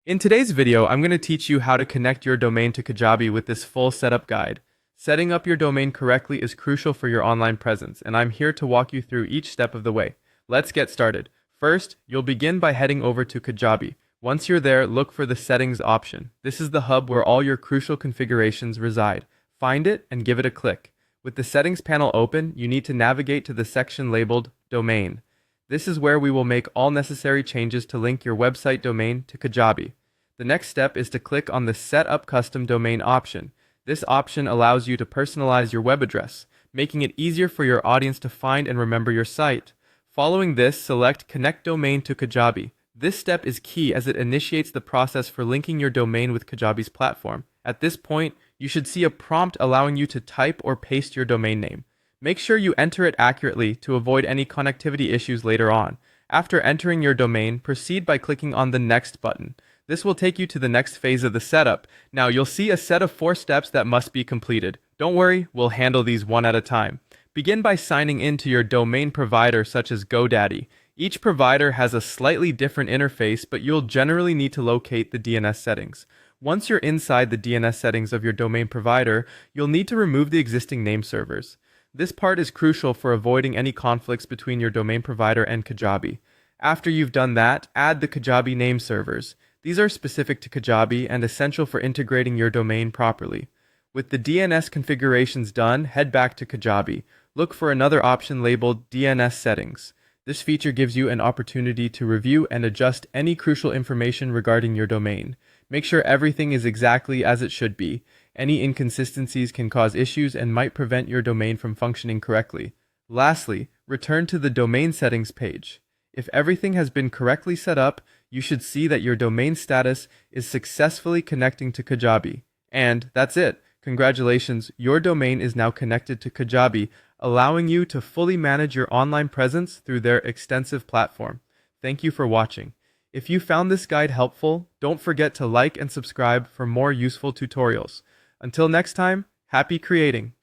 In today's video, I'm going to teach you how to connect your domain to Kajabi with this full setup guide. Setting up your domain correctly is crucial for your online presence, and I'm here to walk you through each step of the way. Let's get started. First, you'll begin by heading over to Kajabi. Once you're there, look for the Settings option. This is the hub where all your crucial configurations reside. Find it and give it a click. With the Settings panel open, you need to navigate to the section labeled Domain. This is where we will make all necessary changes to link your website domain to Kajabi. The next step is to click on the Set Up Custom Domain option. This option allows you to personalize your web address, making it easier for your audience to find and remember your site. Following this, select Connect Domain to Kajabi. This step is key as it initiates the process for linking your domain with Kajabi's platform. At this point, you should see a prompt allowing you to type or paste your domain name. Make sure you enter it accurately to avoid any connectivity issues later on. After entering your domain, proceed by clicking on the Next button. This will take you to the next phase of the setup. Now you'll see a set of 4 steps that must be completed. Don't worry, we'll handle these one at a time. Begin by signing in to your domain provider such as GoDaddy. Each provider has a slightly different interface, but you'll generally need to locate the DNS settings. Once you're inside the DNS settings of your domain provider, you'll need to remove the existing name servers. This part is crucial for avoiding any conflicts between your domain provider and Kajabi. After you've done that, add the Kajabi name servers. These are specific to Kajabi and essential for integrating your domain properly. With the DNS configurations done, head back to Kajabi. Look for another option labeled DNS Settings. This feature gives you an opportunity to review and adjust any crucial information regarding your domain. Make sure everything is exactly as it should be. Any inconsistencies can cause issues and might prevent your domain from functioning correctly. Lastly, return to the domain settings page. If everything has been correctly set up, you should see that your domain status is successfully connecting to Kajabi. And that's it. Congratulations, your domain is now connected to Kajabi, allowing you to fully manage your online presence through their extensive platform. Thank you for watching. If you found this guide helpful, don't forget to like and subscribe for more useful tutorials. Until next time, happy creating!